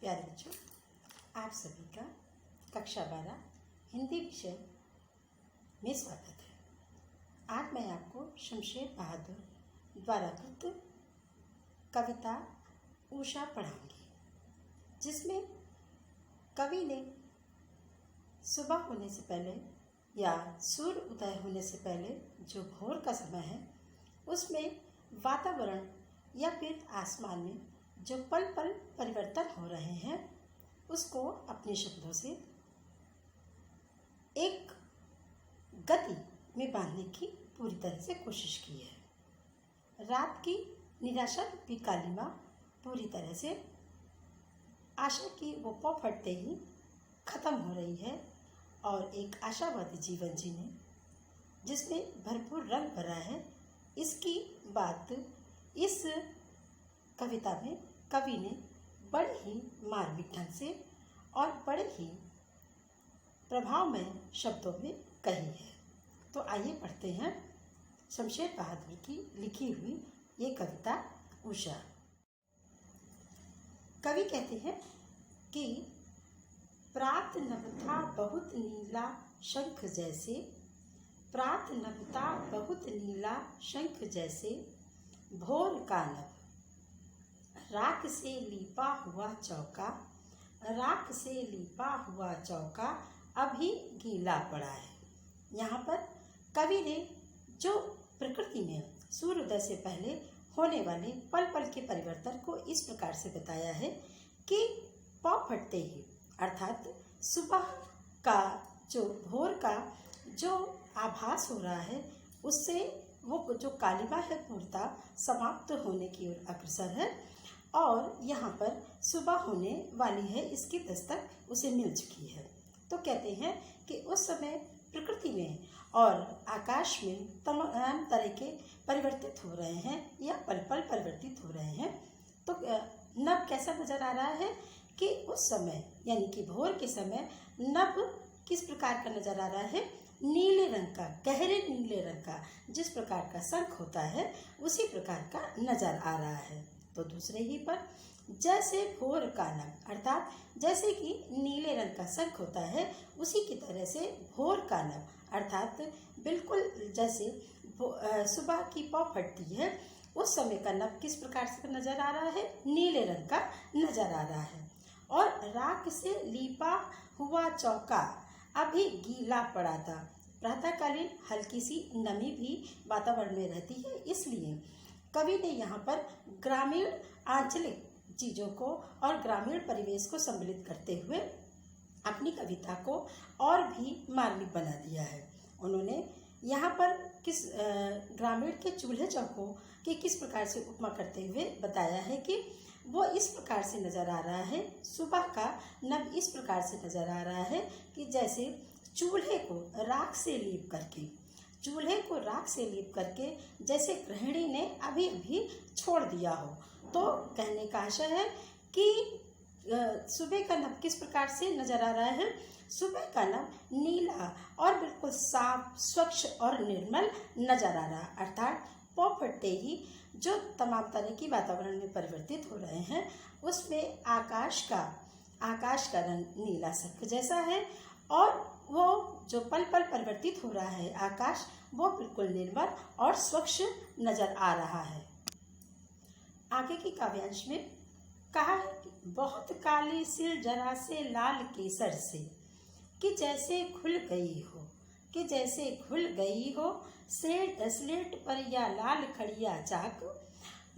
प्यारे बच्चों, आप सभी का कक्षा 12 हिंदी विषय में स्वागत है। आज मैं आपको शमशेर बहादुर द्वारा कृत कविता उषा पढ़ाऊंगी, जिसमें कवि ने सुबह होने से पहले या सूर्य उदय होने से पहले जो भोर का समय है, उसमें वातावरण या फिर आसमान में जो पल पल परिवर्तन हो रहे हैं, उसको अपने शब्दों से एक गति में बांधने की पूरी तरह से कोशिश की है। रात की निराशा रूपी कालिमा पूरी तरह से आशा की वो पौ फटते ही खत्म हो रही है और एक आशावादी जीवन जीने जिसमें भरपूर रंग भरा है, इसकी बात इस कविता में कवि ने बड़े ही मार्मिक ढंग से और बड़े ही प्रभावमय शब्दों में कही है। तो आइए पढ़ते हैं शमशेर बहादुर की लिखी हुई ये कविता उषा। कवि कहते हैं कि प्रात नभता बहुत नीला शंख जैसे, प्रात नभता बहुत नीला शंख जैसे, भोर का नभ राख से लीपा हुआ चौका, राख से लीपा हुआ चौका अभी गीला पड़ा है। यहाँ पर कवि ने जो प्रकृति में सूर्योदय से पहले होने वाले पल पल के परिवर्तन को इस प्रकार से बताया है कि पौ फटते ही अर्थात सुबह का जो भोर का जो आभास हो रहा है, उससे वो जो कालिमा है पूर्णतः समाप्त होने की ओर अग्रसर है और यहाँ पर सुबह होने वाली है, इसकी दस्तक उसे मिल चुकी है। तो कहते हैं कि उस समय प्रकृति में और आकाश में तमाम तरह के परिवर्तित हो रहे हैं या पल पल परिवर्तित हो रहे हैं। तो नभ कैसा नजर आ रहा है कि उस समय यानी कि भोर के समय नभ किस प्रकार का नजर आ रहा है, नीले रंग का, गहरे नीले रंग का, जिस प्रकार का शंख होता है उसी प्रकार का नजर आ रहा है। तो दूसरे ही पर जैसे भोर का नभ अर्थात जैसे कि नीले रंग का शंख होता है, उसी की तरह से भोर का नभ अर्थात बिल्कुल जैसे सुबह की पौ फटती है उस समय का नभ किस प्रकार से नजर आ रहा है, नीले रंग का नजर आ रहा है। और राख से लीपा हुआ चौका अभी गीला पड़ा था। प्रातःकालीन हल्की सी नमी भी वातावरण में रहती है, इसलिए कवि ने यहाँ पर ग्रामीण आंचलिक चीज़ों को और ग्रामीण परिवेश को सम्मिलित करते हुए अपनी कविता को और भी मार्मिक बना दिया है। उन्होंने यहाँ पर किस ग्रामीण के चूल्हे चौकों की किस प्रकार से उपमा करते हुए बताया है कि वो इस प्रकार से नज़र आ रहा है, सुबह का नभ इस प्रकार से नज़र आ रहा है कि जैसे चूल्हे को राख से लीप करके, चूल्हे को राख से लीप करके जैसे गृहिणी ने अभी अभी छोड़ दिया हो। तो कहने का आशय है कि सुबह का नभ किस प्रकार से नजर आ रहा है, सुबह का नभ नीला और बिल्कुल साफ, स्वच्छ और निर्मल नजर आ रहा है। अर्थात पौ फटते ही जो तमाम तरह की वातावरण में परिवर्तित हो रहे हैं, उसमें आकाश का रंग नीला शंख जैसा है और वो जो पल पल परिवर्तित हो रहा है आकाश, वो बिल्कुल निर्मल और स्वच्छ नजर आ रहा है। आगे की काव्यांश में कहा है कि बहुत काली सिल जरा से लाल केसर से, कि जैसे खुल गई हो, कि जैसे खुल गई हो स्लेट पर या लाल खड़िया चाक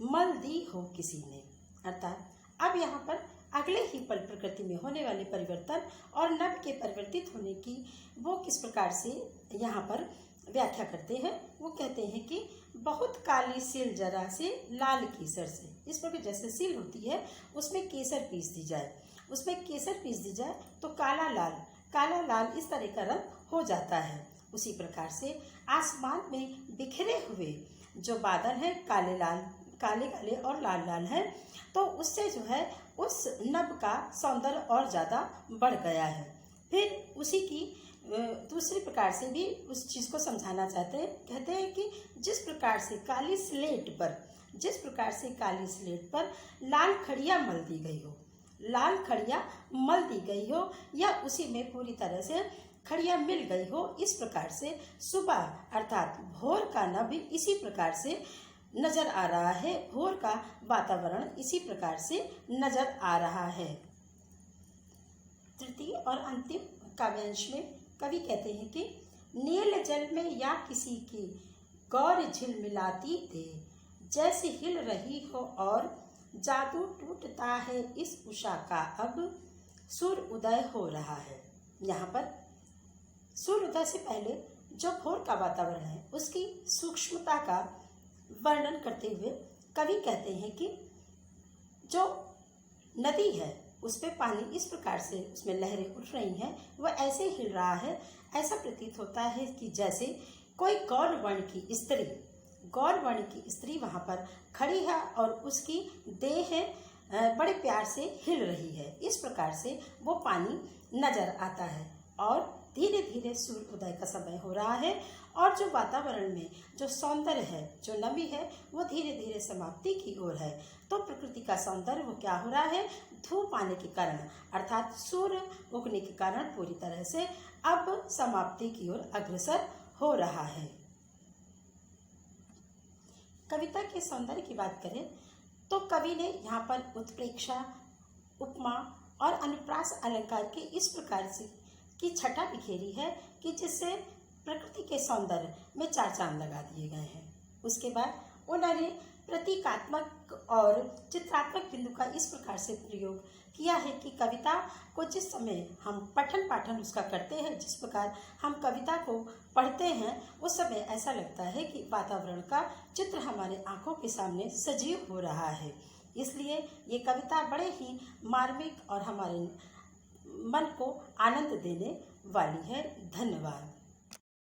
मल दी हो किसी ने। अर्थात अब यहाँ पर अगले ही पल प्रकृति में होने वाले परिवर्तन और नभ के परिवर्तित होने की वो किस प्रकार से यहाँ पर व्याख्या करते हैं। वो कहते हैं कि बहुत काली सिल जरा से लाल केसर से, इस प्रकार जैसे सिल होती है उसमें केसर पीस दी जाए, उसमें केसर पीस दी जाए तो काला लाल इस तरह का रंग हो जाता है। उसी प्रकार से आसमान में बिखरे हुए जो बादल हैं काले और लाल है, तो उससे जो है उस नभ का सौंदर्य और ज़्यादा बढ़ गया है। फिर उसी की दूसरी प्रकार से भी उस चीज़ को समझाना चाहते हैं। कहते हैं कि जिस प्रकार से काली स्लेट पर लाल खड़िया मल दी गई हो, लाल खड़िया मल दी गई हो या उसी में पूरी तरह से खड़िया मिल गई हो। इस प्रकार से सुबह अर्थात भोर का नभ इसी प्रकार से नजर आ रहा है, भोर का वातावरण इसी प्रकार से नजर आ रहा है। तृतीय और अंतिम काव्यांश में कवि कहते हैं कि नील जल में या किसी की गौर झिलमिलाती दे, जैसे हिल रही हो और जादू टूटता है इस उषा का, अब सूर्य उदय हो रहा है। यहाँ पर सूर्य उदय से पहले जो भोर का वातावरण है उसकी सूक्ष्मता का वर्णन करते हुए कवि कहते हैं कि जो नदी है उस पे पानी इस प्रकार से उसमें लहरें उठ रही हैं, वह ऐसे हिल रहा है, ऐसा प्रतीत होता है कि जैसे कोई गौर वर्ण की स्त्री वहाँ पर खड़ी है और उसकी देह बड़े प्यार से हिल रही है। इस प्रकार से वो पानी नजर आता है और धीरे धीरे सूर्य उदय का समय हो रहा है और जो वातावरण में जो सौंदर्य है, जो नमी है, वो धीरे धीरे समाप्ति की ओर है। तो प्रकृति का सौंदर्य वो क्या हो रहा है, धूप आने के कारण अर्थात सूर्य उगने के कारण पूरी तरह से अब समाप्ति की ओर अग्रसर हो रहा है। कविता के सौंदर्य की बात करें तो कवि ने यहाँ पर उत्प्रेक्षा, उपमा और अनुप्रास अलंकार के इस प्रकार से की छटा बिखेरी है कि जिससे प्रकृति के सौंदर्य में चार चांद लगा दिए गए हैं। उसके बाद उन्होंने प्रतीकात्मक और चित्रात्मक बिंदु का इस प्रकार से प्रयोग किया है कि कविता को जिस समय हम पठन पाठन उसका करते हैं, जिस प्रकार हम कविता को पढ़ते हैं, उस समय ऐसा लगता है कि वातावरण का चित्र हमारे आंखों के सामने सजीव हो रहा है। इसलिए ये कविता बड़े ही मार्मिक और हमारे मन को आनंद देने वाली है। धन्यवाद।